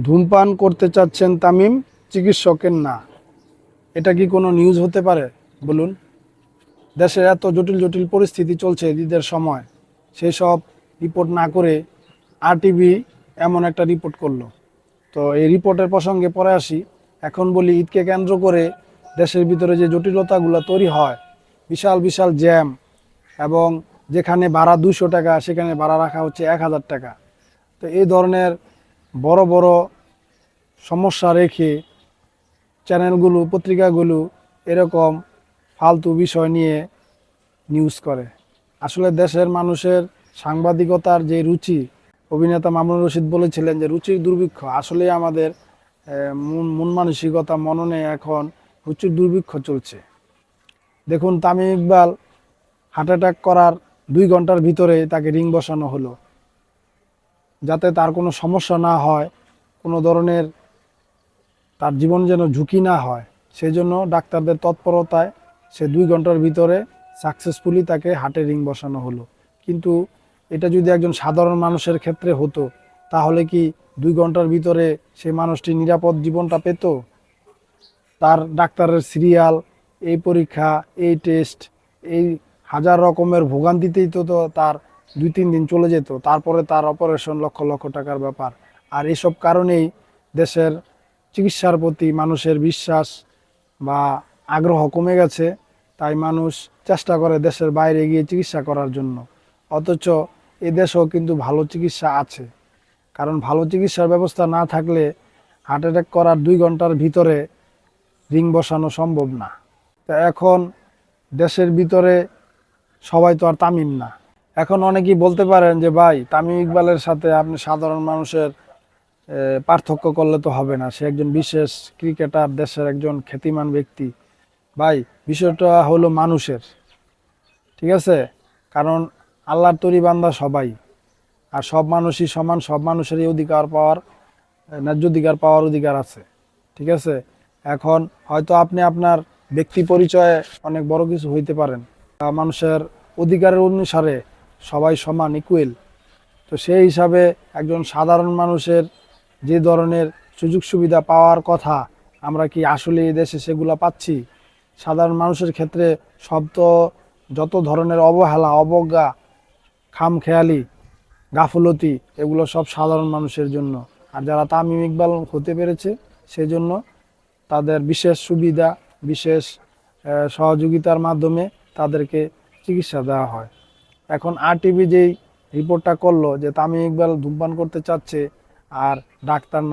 ধূমপান করতে চাচ্ছেন তামিম, চিকিৎসকের না। এটা কি কোনো নিউজ হতে পারে বলুন? দেশে এত জটিল জটিল পরিস্থিতি চলছে ঈদের সময়, সেই সব রিপোর্ট না করে আরটিভি এমন একটা রিপোর্ট করলো। তো এই রিপোর্টের প্রসঙ্গে পরে আসি। এখন বলি, ঈদকে কেন্দ্র করে দেশের ভিতরে যে জটিলতাগুলো তৈরি হয়, বিশাল বিশাল জ্যাম, এবং যেখানে ভাড়া 200 টাকা সেখানে ভাড়া রাখা হচ্ছে 1000 টাকা। তো এই ধরনের বড় বড় সমস্যা রেখে চ্যানেলগুলো, পত্রিকাগুলো এরকম ফালতু বিষয় নিয়ে নিউজ করে। আসলে দেশের মানুষের সাংবাদিকতার যে রুচি, অভিনেতা মামুনুর রশিদ বলেছিলেন যে রুচির দুর্ভিক্ষ। আসলে আমাদের মন মানসিকতা, মননে এখন রুচির দুর্ভিক্ষ চলছে। দেখুন, তামিম ইকবাল হার্ট অ্যাটাক করার 2 ঘন্টার ভিতরে তাকে রিং বসানো হলো, যাতে তার কোনো সমস্যা না হয়, কোনো ধরনের তার জীবন যেন ঝুঁকি না হয়, সেই জন্য ডাক্তারদের তৎপরতায় সে 2 ঘন্টার ভিতরে সাকসেসফুলি তাকে হার্টে রিং বসানো হলো। কিন্তু এটা যদি একজন সাধারণ মানুষের ক্ষেত্রে হতো, তাহলে কি 2 ঘন্টার ভিতরে সেই মানুষটি নিরাপদ জীবনটা পেত? তার ডাক্তারের সিরিয়াল, এই পরীক্ষা, এই টেস্ট, এই হাজার রকমের ভোগান্তিতেই তো তার 2-3 দিন চলে যেত। তারপরে তার অপারেশন, লক্ষ লক্ষ টাকার ব্যাপার। আর এসব কারণেই দেশের চিকিৎসার প্রতি মানুষের বিশ্বাস বা আগ্রহ কমে গেছে। তাই মানুষ চেষ্টা করে দেশের বাইরে গিয়ে চিকিৎসা করার জন্য। অথচ এদেশেও কিন্তু ভালো চিকিৎসা আছে। কারণ ভালো চিকিৎসার ব্যবস্থা না থাকলে হার্ট অ্যাটাক করার 2 ঘন্টার ভিতরে রিং বসানো সম্ভব না। তা এখন দেশের ভিতরে সবাই তো আর তামিম না। এখন অনেকেই বলতে পারেন যে ভাই, তামিম ইকবালের সাথে আপনি সাধারণ মানুষের পার্থক্য করলে তো হবে না, সে একজন বিশেষ ক্রিকেটার, দেশের একজন খ্যাতিমান ব্যক্তি। ভাই, বিষয়টা হলো মানুষের, ঠিক আছে? কারণ আল্লাহর তৈরি বান্দা সবাই, আর সব মানুষই সমান, সব মানুষেরই অধিকার পাওয়ার, ন্যায্য অধিকার পাওয়ার অধিকার আছে, ঠিক আছে? এখন হয়তো আপনি আপনার ব্যক্তি পরিচয়ে অনেক বড় কিছু হইতে পারেন, মানুষের অধিকারের অনুসারে সবাই সমান, ইকুয়েল। তো সেই হিসাবে একজন সাধারণ মানুষের যে ধরনের সুযোগ সুবিধা পাওয়ার কথা, আমরা কি আসলে এই দেশে সেগুলো পাচ্ছি? সাধারণ মানুষের ক্ষেত্রে সব তো, যত ধরনের অবহেলা, অবজ্ঞা, খামখেয়ালি, গাফলতি, এগুলো সব সাধারণ মানুষের জন্য। আর যারা তামিম ইকবাল হতে পেরেছে, সেজন্য তাদের বিশেষ সুবিধা, বিশেষ সহযোগিতার মাধ্যমে তাদেরকে চিকিৎসা দেওয়া হয়। এখন আরটিভি যেই রিপোর্টটা করলো যে তামিম ইকবাল ধূমপান করতে চাচ্ছে আর ডাক্তার